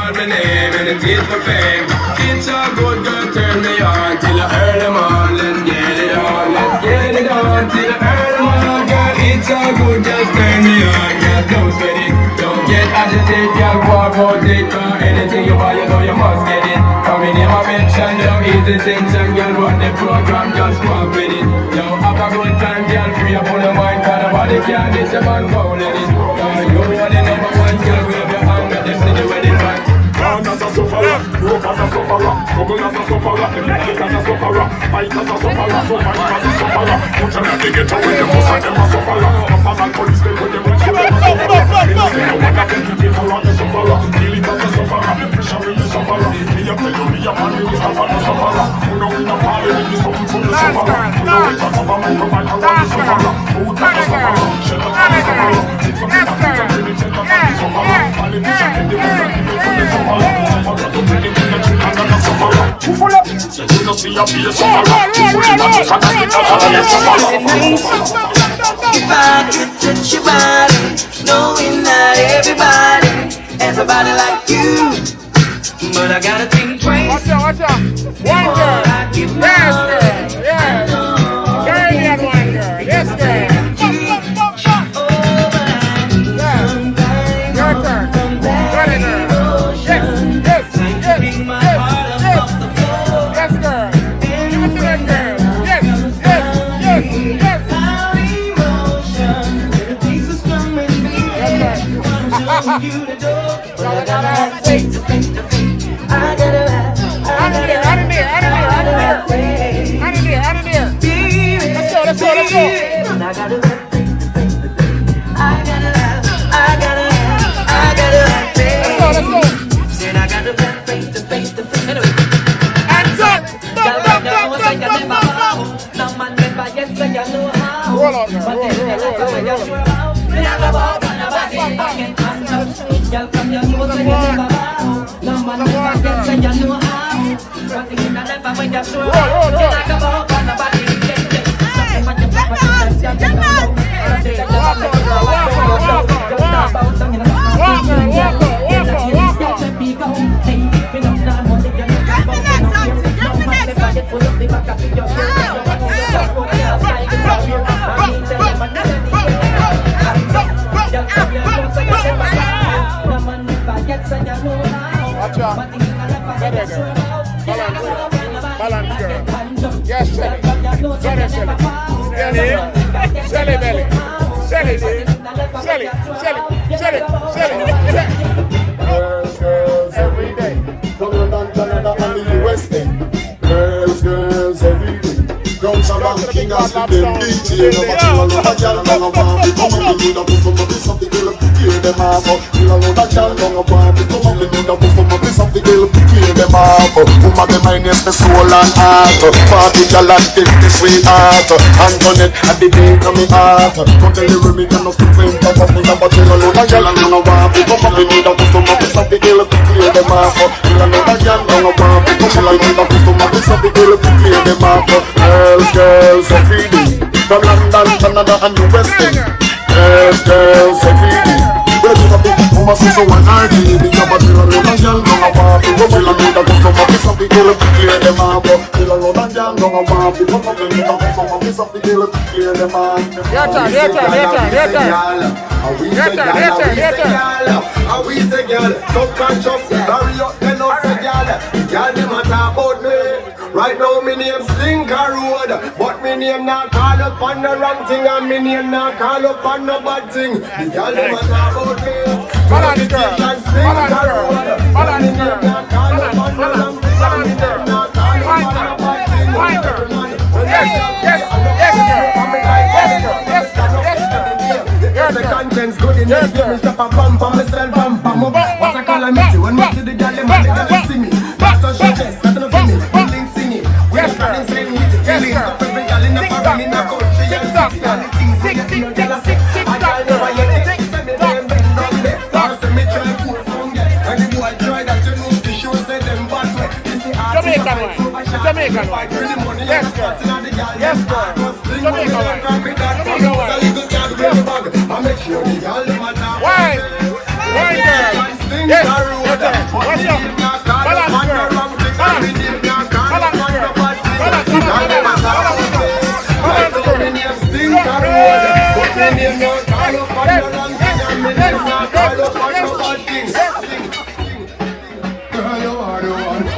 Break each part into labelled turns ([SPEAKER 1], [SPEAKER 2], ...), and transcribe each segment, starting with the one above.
[SPEAKER 1] call my name and it is my fame. It's a good girl, turn me on till I earn them on. Let's get it on, let's get it on till I earn them on. Girl, it's a good, just turn me on. Girl, don't sweat it, don't get agitated. Girl, walk out it, for anything you buy, you know you must get it. Coming in my mention, yo, easy tension. Girl, run the program, just walk with it. Yo, have a good time, girl, free up on your mind. Cause nobody can't get your man go let it. You are the number one, girl, wave your hand at them to the wedding band.
[SPEAKER 2] Born as a sufferer, broke as a sufferer, struggle as a sufferer, make it as a sufferer, fight as a sufferer, survive as a sufferer. Put them at the ghetto with them, most of them a sufferer. Papa and police, they put them with you, them a sufferer. Innocent, no one that can do it around the sufferer. Feel it as a sufferer, the pressure in the sufferer. Me a tell you, me a man, me Mr. Fan the sufferer. Who know we not party, we is something for the sufferer. Who know it's a government provide around the sufferer. Who that the sufferer, shelter for the sufferer. Take something that can bring it, shelter for the sufferer. Politician in the movement, give it for the sufferer.
[SPEAKER 3] If I could touch your body, knowing that everybody like you, but I gotta think twice.
[SPEAKER 4] Watch out. One girl. Yes, girl. Yes. Caribbean one girl. Yes, girl. Your turn. Got it, girl. Yes, girl. Give it to that girl. Yes. I gotta have faith to faith to faith. I gotta have. Out of there. Out of there. Let's go.
[SPEAKER 3] I gotta have faith to faith to faith. I gotta have faith.
[SPEAKER 4] Let's go.
[SPEAKER 3] Said I gotta have faith to faith to faith. Anyway.
[SPEAKER 4] Hands up.
[SPEAKER 3] No man never yet say you know how.
[SPEAKER 4] Roll on, roll.
[SPEAKER 3] Girl from your nose and you never bow. No man never get say you know how. But you never when you show out. You like a ball on the body.
[SPEAKER 4] Watch out. Better girl. Balance girl. Yes, Shelly. Better Shelly. Shelly belly. Shelly. Girls every day.
[SPEAKER 2] Canada and the USA. Girls every day. Guns are banking as the them DJ. No matter what a girl don't want to come up with a book of this something girl clear them off. You know that girl don't want to come up with a book of this something girl clear them off. Woman them mind is the soul and heart. Party girl and take the sweetheart. Antoinette at the beat of me heart. Come tell you me can not to claim that of me, but you know that girl don't want to come up with a book of this something girl clear them off. You know that girl don't want to come up with a book of this something girl clear them off. Girls every day. From London, Canada and USA. Girls every day. We're just a big woman, so one night. Big up a girl, and girl, don't have a big up. We'll need a good come up with something, girl, clear them up. We'll alone and girl, don't have a big up. We'll need a good come up with something, girl, clear them up.
[SPEAKER 4] Your turn.
[SPEAKER 2] How we say girl, subconscious, carry up the love say girl. Girl, them a talk about me. Right now me name Slinker Road, but me name not call up on the wrong thing, and me name not call up on the bad thing. The girl them a talk about me.
[SPEAKER 4] Balance girl.
[SPEAKER 2] The content's good enough, give me stop a bump on myself and bam up. What a calamity when me see the girl, them and the girl see me. Back touch your chest, that's enough for me. Feeling singing, we're starting saying hit it. Feeling up every girl in the foreign, in the country and city. And the things we get here, girl a sick. I girl never yet take, send me them bend down there. Last time me try pull from there, and the boy try that you know to show say them bad way. This the art of
[SPEAKER 4] Jamaican wine. Yes, girl. Jamaican wine.
[SPEAKER 2] I make sure the girl them a talk.
[SPEAKER 4] Wine girl. Yes, your turn. What's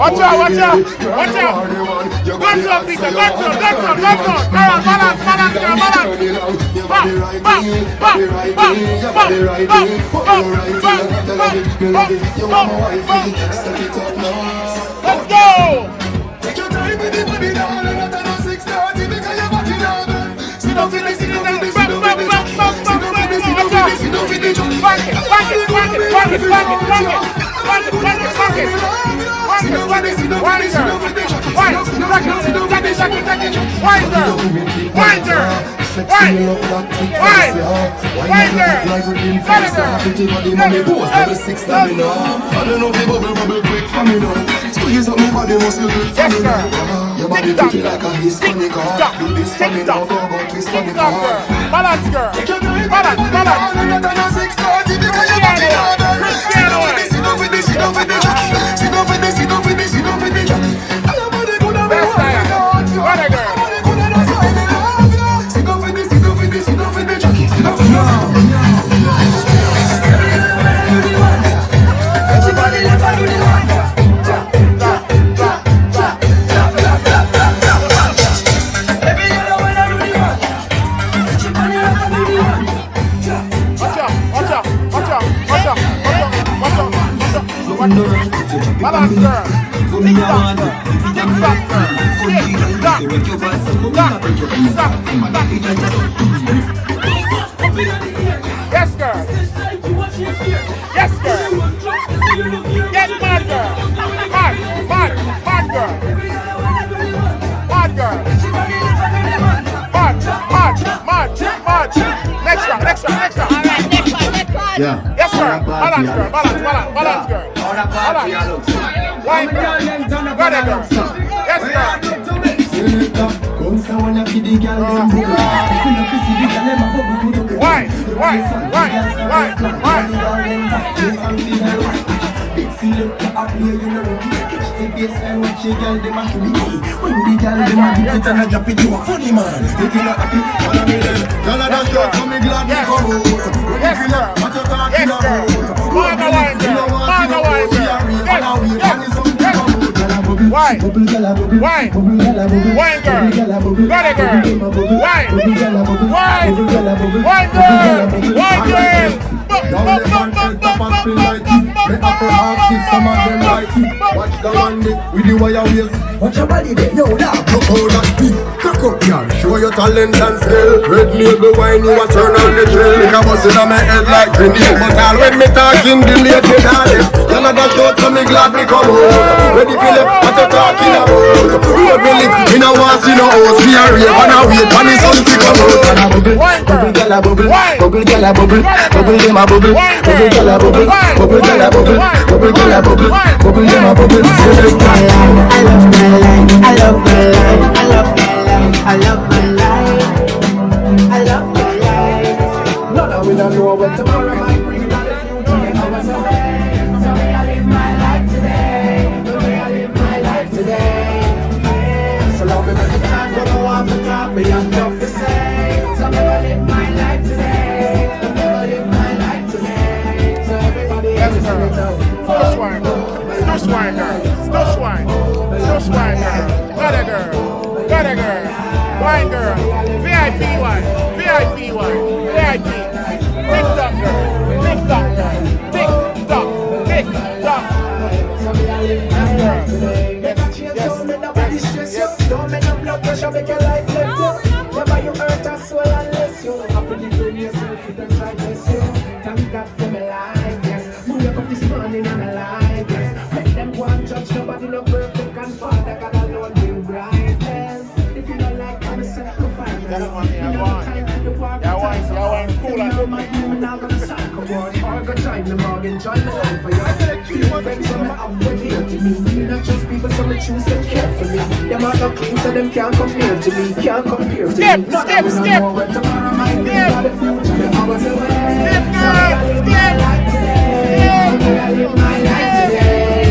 [SPEAKER 4] Watch out, watch out, watch out. Guns up, Peter, guns up. Girl, balance, girl, balance. Bop. Let's go.
[SPEAKER 2] Take your time with the body down and not at 6:30 because your body down. Sit down for this, sit down for this, sit down for this, sit down for this, sit down for this, sit down for this.
[SPEAKER 4] Back it.
[SPEAKER 2] Squeeze up my body, muscle good for me now. Your body pretty like a Hispanic. Do this for me now, go twist for me now.
[SPEAKER 4] Balance, girl.
[SPEAKER 2] Take your time,
[SPEAKER 4] Balance.
[SPEAKER 2] not at 6:30 because your body down. Sit down for this, sit down for this, sit down for this, sit down for this, sit down for this, sit down for this. Your body good and me want to touch you. Your body good and that's why me love you. Sit down for this, sit down for this, sit down for this, sit down for this.
[SPEAKER 3] Everybody left out the one. Every girl wanna do the one. Everybody left out the one.
[SPEAKER 4] Watch out. Balance, girl. Yes, girl. Get mad, girl. Mad, girl. Mad, girl. Mad. Next round.
[SPEAKER 5] All right, next one.
[SPEAKER 2] Yeah.
[SPEAKER 4] Yes, sir. Balance, girl. Balance, girl. Wine, girl. Got it, girl. Yes, girl. Wine. Wine, girl. Got it, girl. Wine, girl.
[SPEAKER 2] Watch the one with the wire waist. Watch your body there, yo, that broke out that big cock up, girl. Show your talent and skill. Red label wine, you a turn on the drill. Like a bust in my head like grenade. But all when me talking, delay to darling. Canada short, so me glad me come out. Ready for left, what you talking about? Road me lick, me no want see no house. Me a rave and a wait, and the sun to come out. Bubble, girl a bubble, bubble, girl a bubble, bubble, them a bubble, bubble, girl a bubble, bubble, girl a bubble, bubble, girl a bubble, bubble, them a bubble.
[SPEAKER 3] I love my life. I love my life. No, we don't know what tomorrow might bring. Not the future, I was away. So may I live my life today. So may I live my life today. So long as I can't go off the top, me I'm tough to say. So may I live my life today. So may I live my life today. So everybody else is on it up.
[SPEAKER 4] Still swine, girl. Got it, girl. Wine, girl. VIP wine. Tick tock, girl.
[SPEAKER 3] Don't make no blood pressure, make your life lift you. Never you hurt a soul unless you happily free yourself, you can try bless you. Thank God for my life, yes. Move up this morning and alive, yes. Make them go and judge, nobody no perfect, and Father God alone will brightness. If you don't like, I'm a sacrifice.
[SPEAKER 4] That's one thing I want. I want cool and
[SPEAKER 3] I'm not gonna sacrifice. Or go try the morgan, join the life for you. Few friends from my up with here to me. You not just people, so I choose them carefully. Them are not clean, so them can't compare to me. Can't compare to me.
[SPEAKER 4] Skip.
[SPEAKER 3] Tomorrow might be the future. I was away.
[SPEAKER 4] Skip, girl.
[SPEAKER 3] I live my life today.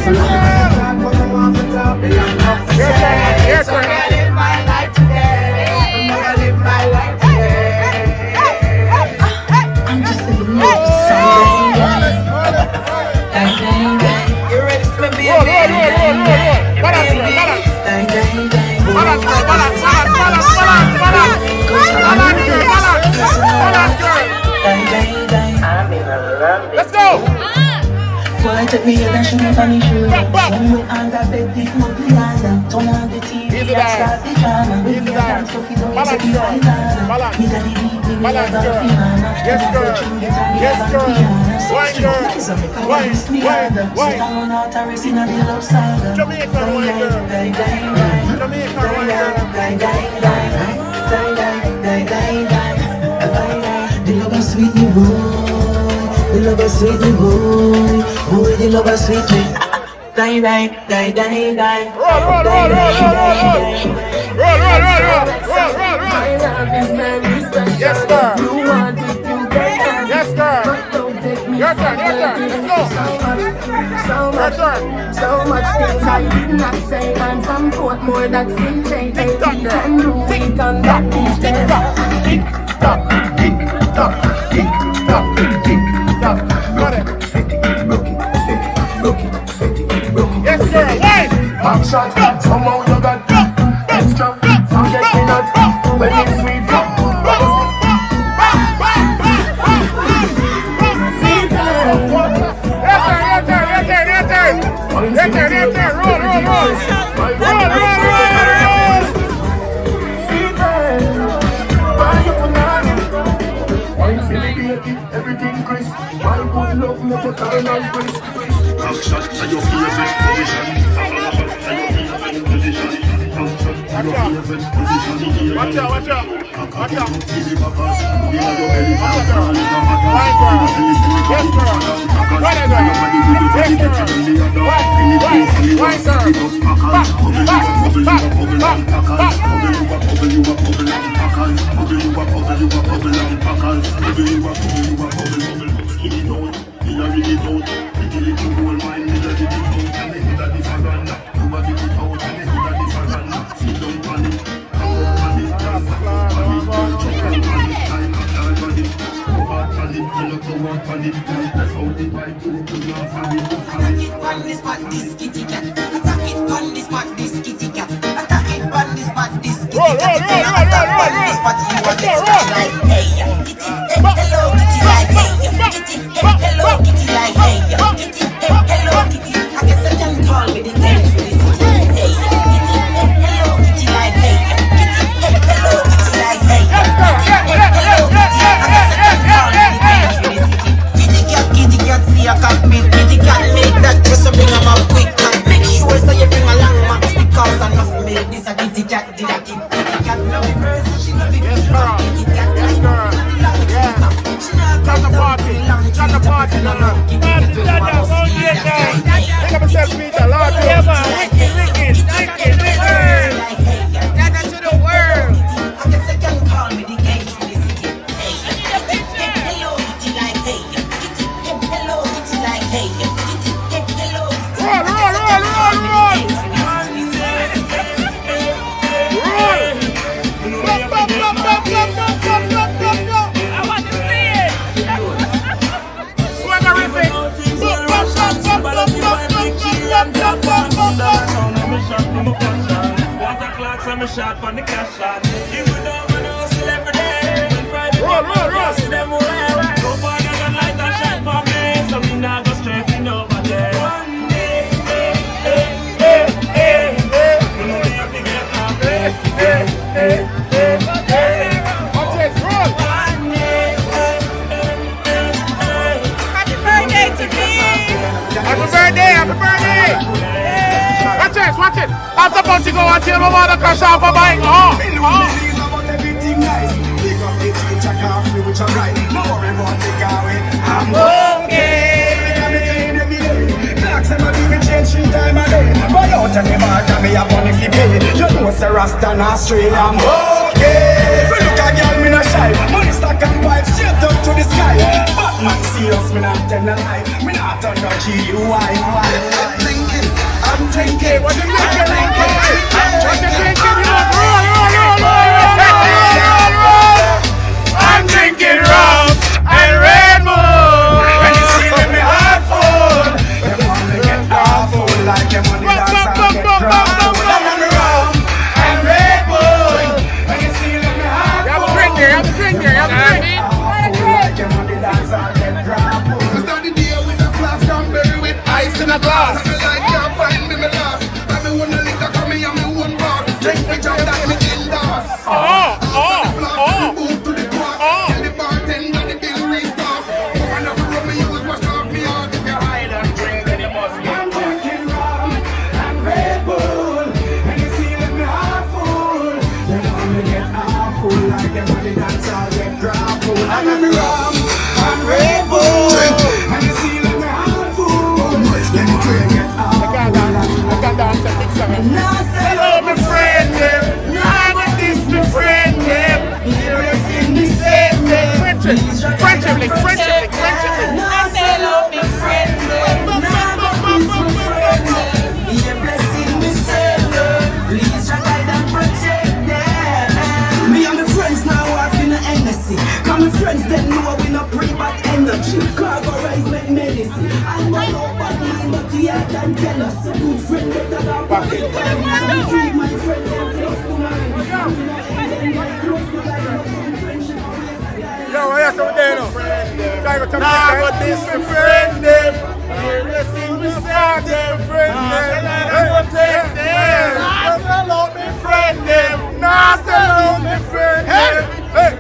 [SPEAKER 3] So long as I can't go off the top, and I'm off the stage. So I live my life today. I live my life today. I'm just in the mood for something. You ready for me, baby? I take me here and shoot me from the shoulder. When we under bed, this monthly under. Turn on the TV and start the drama. When we dance, so we don't take it by Ghana. Me got the beat, me love the piano.
[SPEAKER 4] Yes, girl. Yes, girl. Wine, girl. Wine.
[SPEAKER 3] Sit down out a race in a the love saga.
[SPEAKER 4] Jamaican wine, girl. Jamaican wine, girl.
[SPEAKER 3] The lover sweet me boy, the lover sweet me boy, boy the lover sweet me. Die.
[SPEAKER 4] Roll. Yes, girl. Yes, girl. Your turn. Let's go. Your turn.
[SPEAKER 6] So much things I did not say. I'm from Portmore, that's in J.
[SPEAKER 4] Tick tock, girl.
[SPEAKER 6] Can do it on that beach.
[SPEAKER 4] Tick tock. Got it. Yes, girl. Wine.
[SPEAKER 2] Action, somehow you got extra. Forget me not when it's sweet.
[SPEAKER 4] Your turn. Roll.
[SPEAKER 2] Everything crisp. My good love, no put on and crisp. Action, are your favorite position?
[SPEAKER 4] Watch out.
[SPEAKER 7] Shot on the cash shot. You don't know celebrity. Roll. Them all right. Go for the light and shine for me. So we not go straight over there. One day, you know we have to get up.
[SPEAKER 4] Watch it, roll.
[SPEAKER 5] Happy birthday to me.
[SPEAKER 4] Happy birthday. Watch it. After Bunty go and tell my mother crash off a bike.
[SPEAKER 2] About everything nice. Big up the change, I can't feel which I'm right. No worry about the guy. I'm okay. Blacks and my people change 3 times a day. But out of the mark, me have money for pay. You know it's a Rasta in Australia. I'm okay. If you look at girl, me not shy. Money stack and pipe straight up to the sky. Batman serious, me not tell no lie. Me not turn no G-U-I. I'm drinking.
[SPEAKER 4] What you drinking? I'm drinking rum and Red Bull.
[SPEAKER 2] When you see me, me heart full. Them wanna get powerful like them on the dance and get drunk. I'm rum and Red Bull. When you see me, me heart full.
[SPEAKER 4] You have a drink here.
[SPEAKER 2] Like them on the dance and get drunk. Start the day with a flask and berry with ice.
[SPEAKER 4] a glass.
[SPEAKER 2] I like can't find me last. I me wanna lick a come me and me one bar. Drink the job that me in dance. Move to the bar. Tell the bartender the bill restart. One of the rum me use must knock me out. If you hide and drink then you must get
[SPEAKER 3] I'm drinking rum and Red Bull, and you see that me heart full. You know me get half full like them on the dancehall get grappled. I'm in rum and Red Bull, and you see that me heart full. You know me get half full.
[SPEAKER 4] I can dance a big song.
[SPEAKER 3] Hello, my friend, now with this, my friend, here is in the same day.
[SPEAKER 4] Friendship link.
[SPEAKER 5] I say hello, big friend.
[SPEAKER 3] Me and my friends now are in the Hennessy. Cause my friends them know we not pre-bad energy. Cargo rise make medicine. I'm not no bad mind, but he had than jealous. Good friend better than pocket time. So we treat my friend them close to mine. We not end them like close to line. Friendship always a guy.
[SPEAKER 4] Yo, what else over there now? Try to tell me but this my friend them. Everything we start them friend them. Hey, protect them. Nah, sell out me friend them. Nah, sell out me friend them. Hey.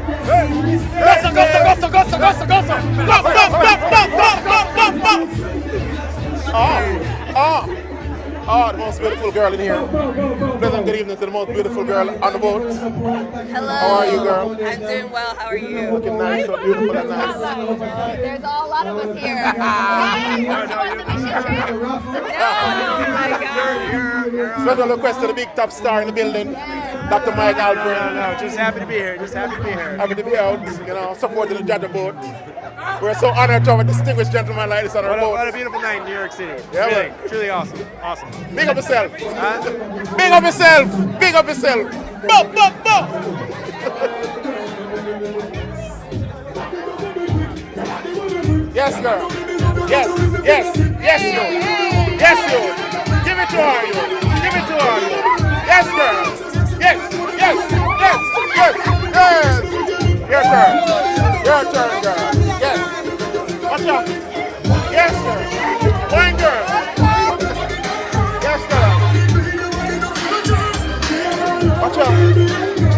[SPEAKER 4] Oh, the most beautiful girl in here. Pleasant good evening to the most beautiful girl on the boat.
[SPEAKER 8] Hello.
[SPEAKER 4] How are you, girl?
[SPEAKER 8] I'm doing well. How are you?
[SPEAKER 4] Looking nice, so beautiful and nice.
[SPEAKER 8] There's a lot of us here. Oh my God.
[SPEAKER 4] Special request to the big top star in the building, Dr. Mike Alfred.
[SPEAKER 9] No, just happy to be here.
[SPEAKER 4] Happy to be out, supporting the JAHJAH boat. We're so honored to have a distinguished gentleman like this on our boat.
[SPEAKER 9] What a beautiful night in New York City.
[SPEAKER 4] Yeah,
[SPEAKER 9] Truly awesome.
[SPEAKER 4] Big up yourself. Big up yourself. Big up yourself. Bop, bop, bop. Yes, girl. Yes, you. Yes, you. Give it to her, you. Give it to her, you. Yes, girl. Yes. Your turn, girl. Yes. Watch out. Yes, girl. One girl. Yes, girl. Watch out.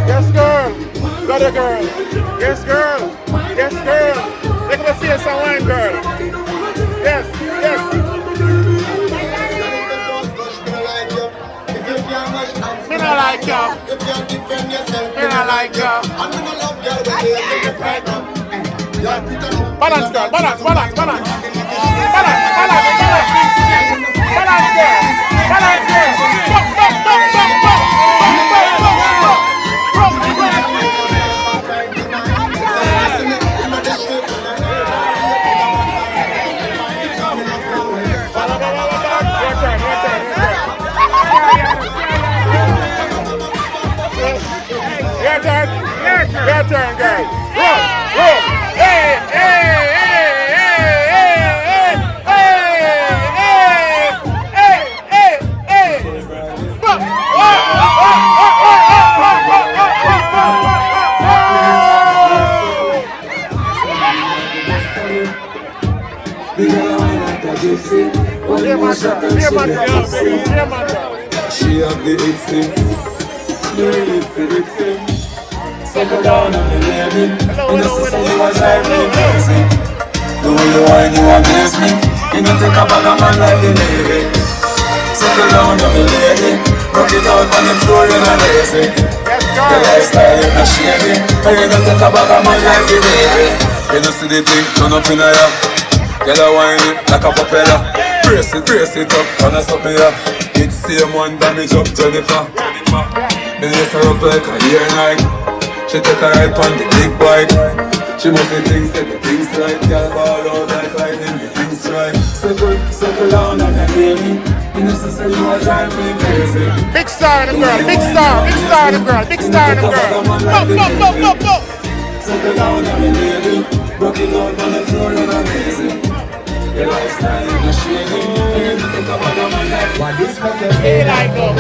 [SPEAKER 4] Yes, girl. Got a girl. Yes, girl. Let me see some wine, girl. Yes. Me not like you. Me not like you. Balance, girl. Balance, girl. Your turn, girl. Roll. Hey.
[SPEAKER 2] She have the it's settle down on the lady. And the sister you are driving me crazy. The way you whine you amaze me. You don't take a bag of man like the Navy. Settle down on the lady. Rock it out on the floor you're not lazy. The lifestyle you're not shady. And you don't take a bag of man like the Navy. You don't see the thing turn up in a yap. Girl a whine it like a propeller. Brace it up and a stop me up. It's same one damage up Jennifer. Me lace her up like a year night. She take a ride on the big bike. She must be things that the things right. Girl ball out like lightning, the things right. Circle down on that baby. You know sister you are driving me crazy.
[SPEAKER 4] Big star in the girl. Big star in the girl. Pop.
[SPEAKER 2] Circle down on the lady. Rock it out on the floor and amazing. Your lifestyle is not shady. And you think about a man like
[SPEAKER 3] Why this make you feel like no?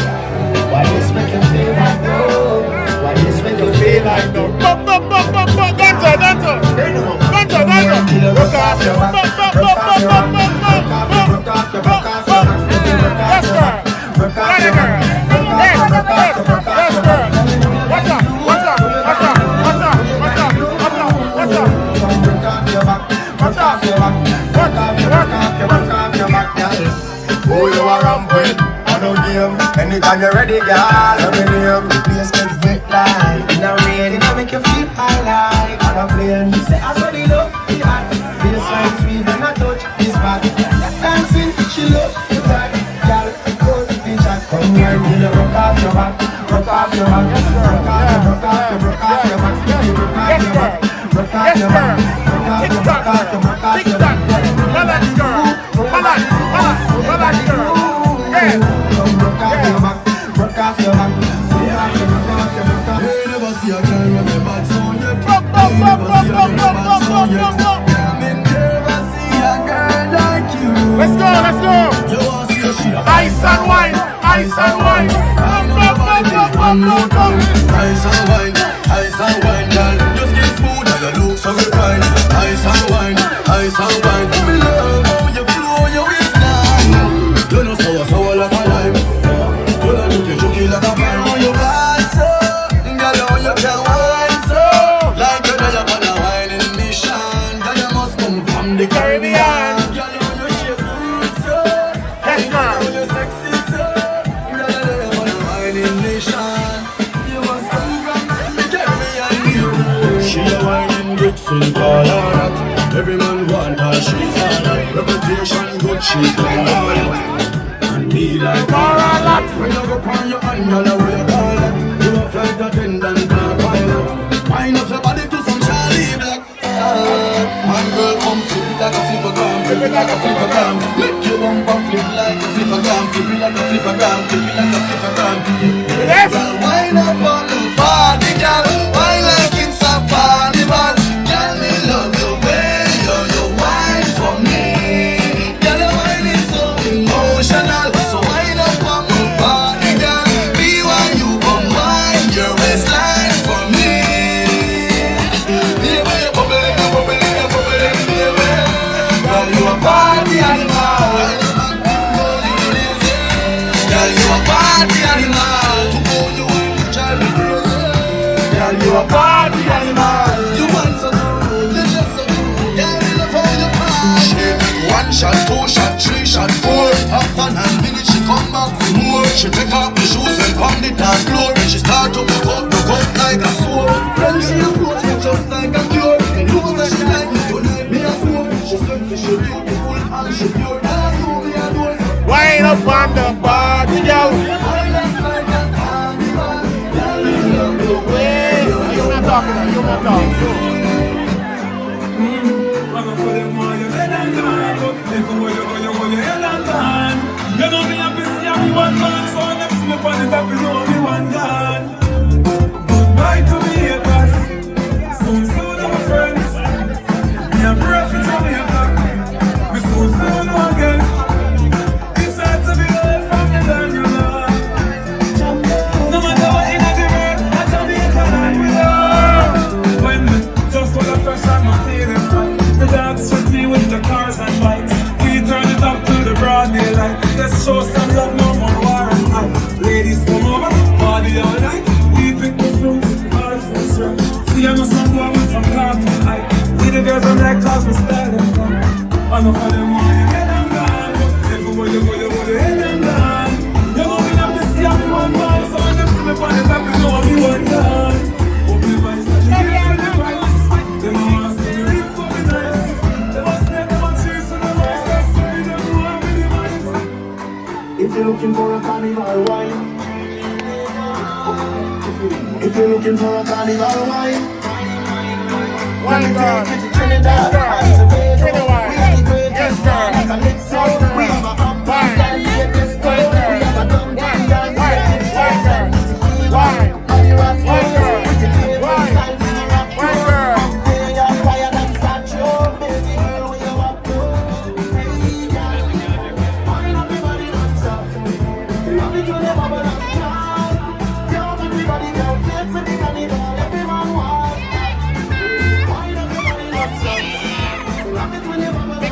[SPEAKER 3] Why this make you feel like no? Why this make you feel like no?
[SPEAKER 4] Dancer. Rock off your back.
[SPEAKER 2] Who you are ramp with? I know game. Anytime you're ready, girl, let me name. The place get wet like in a rain, it make you feel high like on a plane. She say I saw the love, the heart. Baseline sweet and I touch this body. Dancing, she love the back, girl. Go to the chat, come here, you know, rock off your back, rock off your back, rock off your back, rock off your back, rock off your back, rock off your back,
[SPEAKER 4] TikTok, balance girl, balance girl, yeah.
[SPEAKER 2] rock off your back, rock off your back. You never see a girl with a bad song yet. You never see a girl with a bad song yet. You never see a girl like you.
[SPEAKER 4] Let's go.
[SPEAKER 2] You want to see a she a
[SPEAKER 4] Ice and wine.
[SPEAKER 2] Ice and wine, girl. Your skin smooth and your look so refined. Ice and wine, me love how you flow your waistline. You know sour like a lime. You know looking juky like a pine. How you bad so, girl, how you can wine so. Like you're there upon a whining mission. Girl, you must come from the Caribbean. Girl, how you shape good so.
[SPEAKER 4] Yes, girl.
[SPEAKER 2] How you sexy so. Girl, you're there upon a whining mission. You must come from the Caribbean. She a whining good sin call her hot. Every man want her, she's alright. Reputation good, she's like alright. And be like alright. When you go on your hand, you'll know where you call it. You a flight attendant or pilot. Wind up your body to some Charlie Black. Man, girl, come flip it like a flippergram, flip it like a flippergram. Make your bumper flip like a flippergram, flip it like a flippergram, flip it like a flippergram.
[SPEAKER 4] Yes.
[SPEAKER 2] Girl, wind up on the body, girl. Wind like it's a carnival. Girl, me love the way you wine for me. Girl, your wine is so emotional. So wind up on my body, girl. Be when you come wine your waistline for me. Baby, you're bubbling, baby. Girl, you a party animal. Girl, you a party animal. To hold you in, child, be crazy. Girl, you a party animal. You want so good, you just so good. Girl, you love how you party. One shot, two shot, three shot, four. After 9 minutes, she come back for more. She take off the shoes and on the dance floor. And she start to look up like a sword. Then she approach me just like a cure. And you know that she like me tonight, me a sword. She sexy, she beautiful, and she pure. And I know me a door.
[SPEAKER 4] Wind up on the body, girl. You're not talking.
[SPEAKER 7] You know me happy see me one man, so next to me on the top, you know me one gun. Goodbye to me haters, soon I'm friends. Me a breath in Jamaica, me soon again. It's hard to be away from the land, you know. No matter what in the world, I Jamaica and we love. When me just want a fresh and I'm feeling fine. The dogs should be with the cars and bikes. We turn it up to the broad daylight. Let's show some love, no more war and hype. Ladies come over, party all night. We pick the fruits, all fruits right. See I know some boy with some cartoon hype. See the girls on that cause we style them from. I know how them want you get them gone. Everywhere you go, you hit them down. You know we have to see how we one man. So when them slip on the top, you know we one done. Open your eyes, that you give me the price. Them want to see me real for me nice. They must never want chase in the rice. That's why they don't want me the mice.
[SPEAKER 3] If you're looking for a carnival wine, if you're looking for a carnival wine,
[SPEAKER 4] One girl.
[SPEAKER 3] take it to Trinidad.
[SPEAKER 4] Trinidad. Yes, girl.
[SPEAKER 3] Like a lip song, we have a uptown dance, we have a disco, we have a downtown dance,
[SPEAKER 4] Wine.
[SPEAKER 3] all you ask for is
[SPEAKER 4] Wine.
[SPEAKER 3] with your favorite
[SPEAKER 4] Wine.
[SPEAKER 3] style, we rock you.
[SPEAKER 4] Wine, girl.
[SPEAKER 3] Play your choir and start your baby girl, where you up to? Hey, girl. Wine up your body non-stop. Love it when you bubble and cry. Girl, everybody girl, flip for the carnival, every man want. Wine up your body non-stop. Love it when you bubble and cry.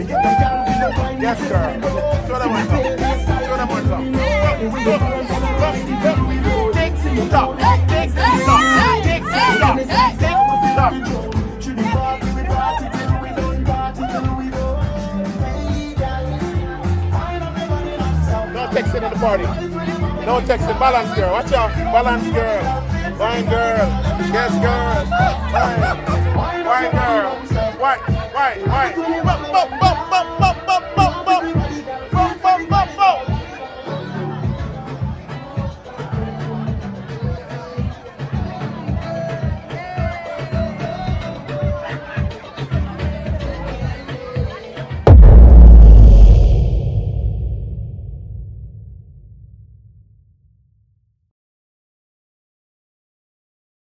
[SPEAKER 4] Yes, girl. Show them one come. Show them one come. Tick tock. Tick tock. Tick tock. stop. No texting in the party. No texting. Balance girl. Watch out. Balance girl. Wine girl. Yes girl. Wine girl. Wine.